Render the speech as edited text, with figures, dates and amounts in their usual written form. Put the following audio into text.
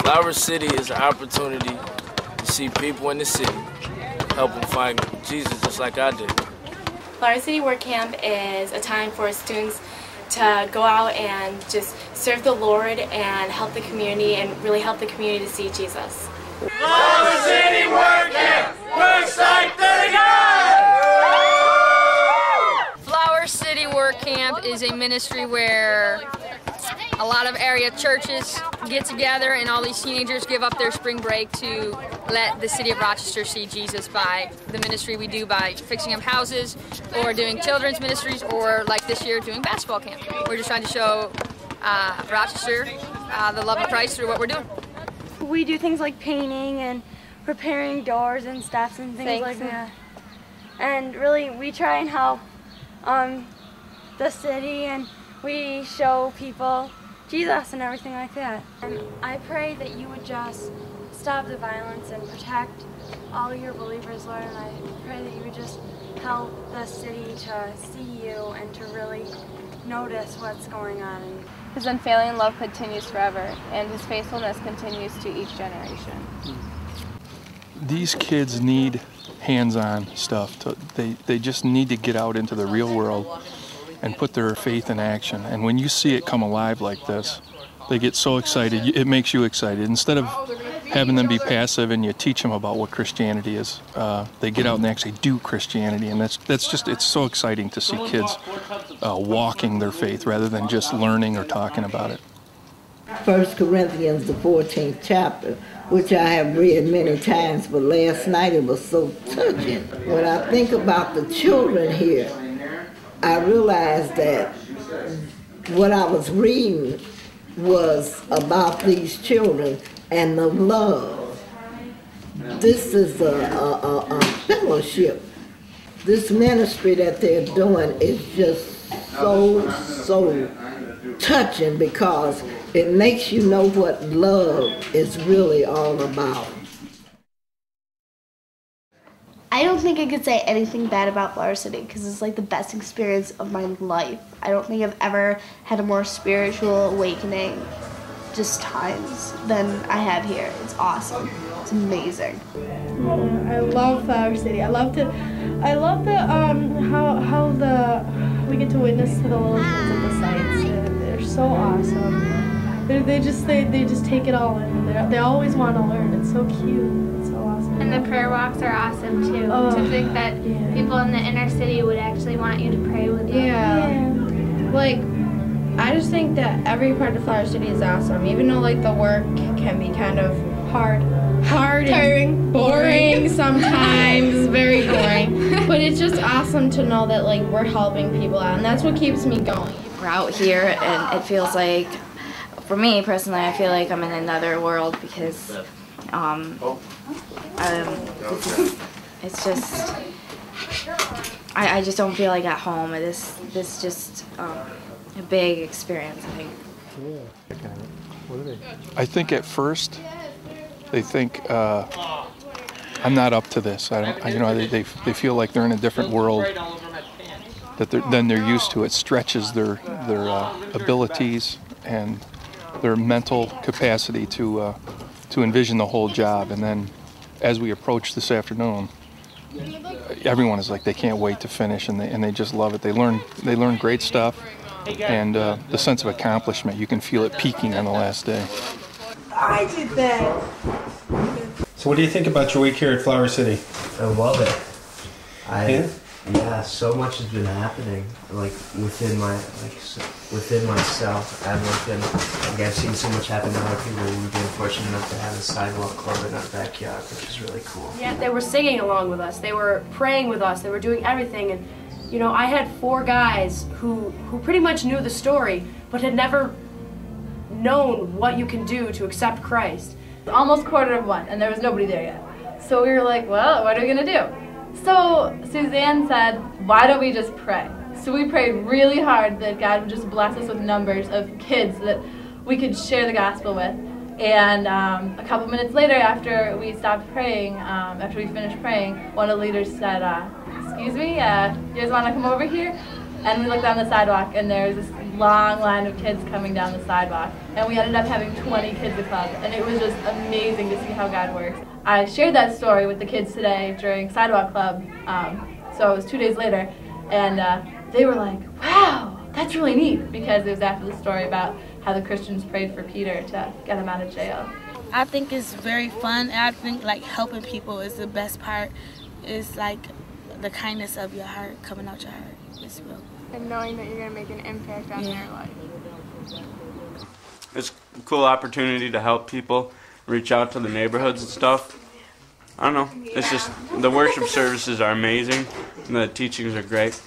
Flower City is an opportunity to see people in the city, help them find Jesus just like I did. Flower City Work Camp is a time for students to go out and just serve the Lord and help the community and really help the community to see Jesus. Flower City Work Camp! Works like the Flower City Work Camp is a ministry where a lot of area churches get together and all these teenagers give up their spring break to let the city of Rochester see Jesus by the ministry we do by fixing up houses or doing children's ministries or like this year doing basketball camp. We're just trying to show Rochester the love of Christ through what we're doing. We do things like painting and preparing doors and stuff and things like that. And really we try and help the city and we show people Jesus and everything like that. And I pray that you would just stop the violence and protect all your believers, Lord, and I pray that you would just help the city to see you and to really notice what's going on. His unfailing love continues forever, and his faithfulness continues to each generation. These kids need hands-on stuff. They just need to get out into the real world and put their faith in action. And when you see it come alive like this, they get so excited. It makes you excited. Instead of having them be passive and you teach them about what Christianity is, they get out and actually do Christianity. And that's just, it's so exciting to see kids walking their faith rather than just learning or talking about it. 1 Corinthians, the 14th chapter, which I have read many times, but last night it was so touching. When I think about the children here, I realized that what I was reading was about these children and the love. This is a fellowship. This ministry that they're doing is just so touching because it makes you know what love is really all about. I don't think I could say anything bad about Flower City because it's like the best experience of my life. I don't think I've ever had a more spiritual awakening just times than I have here. It's awesome. It's amazing. I love Flower City. I love the how we get to witness to the little kids at the sites. They're so awesome. They just take it all in. They always want to learn. It's so cute. It's so awesome. And the prayer walks are awesome too. To think that people in the inner city would actually want you to pray with them. Yeah. Like, I just think that every part of Flower City is awesome. Even though like the work can be kind of hard, tiring, boring sometimes, very boring. But it's just awesome to know that like we're helping people out, and that's what keeps me going. We're out here, and it feels like, for me personally, I feel like I'm in another world because it's just, I just don't feel like at home. This just a big experience, I think. I think at first they think I'm not up to this. They feel like they're in a different world than they're used to. It stretches their abilities and their mental capacity to envision the whole job. And then as we approach this afternoon, everyone is like they can't wait to finish, and they just love it. They learn great stuff, and the sense of accomplishment, you can feel it peaking on the last day. I did that. So what do you think about your week here at Flower City? I love it. Yeah, so much has been happening, like within myself, and I've seen so much happen to other people. We've been fortunate enough to have a sidewalk club in our backyard, which is really cool. Yeah, they were singing along with us. They were praying with us. They were doing everything. And you know, I had 4 guys who pretty much knew the story, but had never known what you can do to accept Christ. Almost 1:15, and there was nobody there yet. So we were like, well, what are we gonna do? So Suzanne said, why don't we just pray? So we prayed really hard that God would just bless us with numbers of kids that we could share the gospel with. And a couple minutes later, after we stopped praying, after we finished praying, one of the leaders said, excuse me, you guys want to come over here? And we looked down the sidewalk, and there was this long line of kids coming down the sidewalk. and we ended up having 20 kids a club, and it was just amazing to see how God works. I shared that story with the kids today during Sidewalk Club, so it was 2 days later, and they were like, wow, that's really neat, because it was after the story about how the Christians prayed for Peter to get him out of jail. I think it's very fun, and I think like helping people is the best part. It's like the kindness of your heart coming out your heart. It's real. And knowing that you're going to make an impact on their life. It's a cool opportunity to help people, reach out to the neighborhoods and stuff. I don't know, it's just, the worship services are amazing, and the teachings are great.